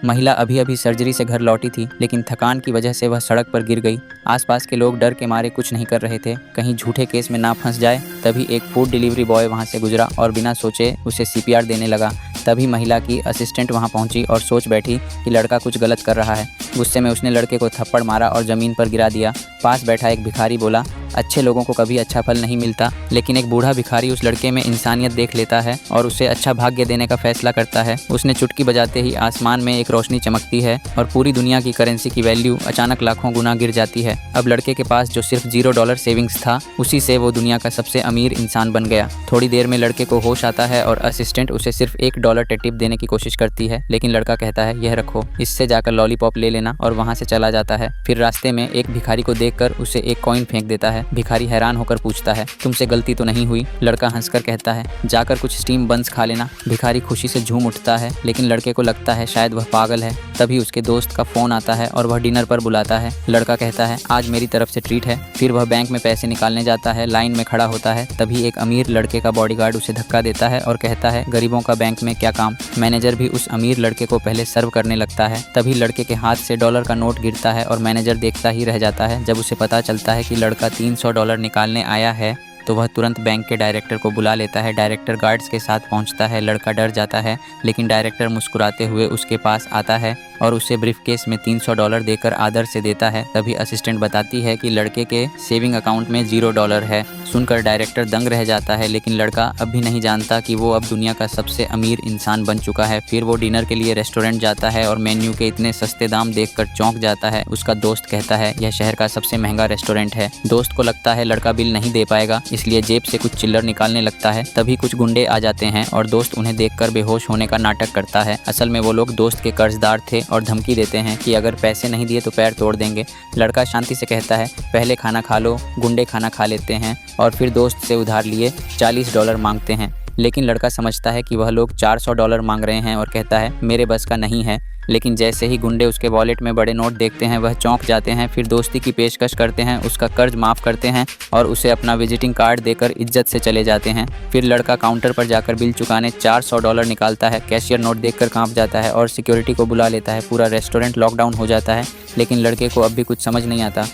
महिला अभी अभी सर्जरी से घर लौटी थी, लेकिन थकान की वजह से वह सड़क पर गिर गई। आसपास के लोग डर के मारे कुछ नहीं कर रहे थे, कहीं झूठे केस में ना फंस जाए। तभी एक फूड डिलीवरी बॉय वहां से गुजरा और बिना सोचे उसे सीपीआर देने लगा। तभी महिला की असिस्टेंट वहां पहुंची और सोच बैठी कि लड़का कुछ गलत कर रहा है। गुस्से में उसने लड़के को थप्पड़ मारा और ज़मीन पर गिरा दिया। पास बैठा एक भिखारी बोला, अच्छे लोगों को कभी अच्छा फल नहीं मिलता। लेकिन एक बूढ़ा भिखारी उस लड़के में इंसानियत देख लेता है और उसे अच्छा भाग्य देने का फैसला करता है। उसने चुटकी बजाते ही आसमान में एक रोशनी चमकती है और पूरी दुनिया की करेंसी की वैल्यू अचानक लाखों गुना गिर जाती है। अब लड़के के पास जो सिर्फ $0 सेविंग्स था, उसी से वो दुनिया का सबसे अमीर इंसान बन गया। थोड़ी देर में लड़के को होश आता है और असिस्टेंट उसे सिर्फ $1 टिप देने की कोशिश करती है, लेकिन लड़का कहता है, यह रखो, इससे जाकर लॉलीपॉप ले लेना, और वहाँ से चला जाता है। फिर रास्ते में एक भिखारी को देखकर उसे एक कॉइन फेंक देता है। भिखारी हैरान होकर पूछता है, तुमसे गलती तो नहीं हुई? लड़का हंसकर कहता है, जाकर कुछ स्टीम बंस खा लेना। भिखारी खुशी से झूम उठता है, लेकिन लड़के को लगता है शायद वह पागल है। तभी उसके दोस्त का फोन आता है और वह डिनर पर बुलाता है। लड़का कहता है, आज मेरी तरफ से ट्रीट है। फिर वह बैंक में पैसे निकालने जाता है, लाइन में खड़ा होता है। तभी एक अमीर लड़के का बॉडीगार्ड उसे धक्का देता है और कहता है, गरीबों का बैंक में क्या काम। मैनेजर भी उस अमीर लड़के को पहले सर्व करने लगता है। तभी लड़के के हाथ से $1 का नोट गिरता है और मैनेजर देखता ही रह जाता है। जब उसे पता चलता है कि लड़का $300 निकालने आया है, तो वह तुरंत बैंक के डायरेक्टर को बुला लेता है। डायरेक्टर गार्ड्स के साथ पहुंचता है। लड़का डर जाता है, लेकिन डायरेक्टर मुस्कुराते हुए उसके पास आता है और उसे ब्रीफकेस में $300 देकर आदर से देता है। तभी असिस्टेंट बताती है कि लड़के के सेविंग अकाउंट में $0 है। सुनकर डायरेक्टर दंग रह जाता है, लेकिन लड़का अब भी नहीं जानता कि वो अब दुनिया का सबसे अमीर इंसान बन चुका है। फिर वो डिनर के लिए रेस्टोरेंट जाता है और मेन्यू के इतने सस्ते दाम देखकर चौंक जाता है। उसका दोस्त कहता है, यह शहर का सबसे महंगा रेस्टोरेंट है। दोस्त को लगता है लड़का बिल नहीं दे पाएगा, इसलिए जेब से कुछ चिल्लर निकालने लगता है। तभी कुछ गुंडे आ जाते हैं और दोस्त उन्हें देखकर बेहोश होने का नाटक करता है। असल में वो लोग दोस्त के कर्जदार थे और धमकी देते हैं कि अगर पैसे नहीं दिए तो पैर तोड़ देंगे। लड़का शांति से कहता है, पहले खाना खा लो। गुंडे खाना खा लेते हैं और फिर दोस्त से उधार लिए $40 मांगते हैं। लेकिन लड़का समझता है कि वह लोग $400 मांग रहे हैं और कहता है, मेरे बस का नहीं है। लेकिन जैसे ही गुंडे उसके वॉलेट में बड़े नोट देखते हैं, वह चौंक जाते हैं। फिर दोस्ती की पेशकश करते हैं, उसका कर्ज माफ़ करते हैं और उसे अपना विजिटिंग कार्ड देकर इज्जत से चले जाते हैं। फिर लड़का काउंटर पर जाकर बिल चुकाने $400 निकालता है। कैशियर नोट देखकर कांप जाता है और सिक्योरिटी को बुला लेता है। पूरा रेस्टोरेंट लॉकडाउन हो जाता है, लेकिन लड़के को अब भी कुछ समझ नहीं आता।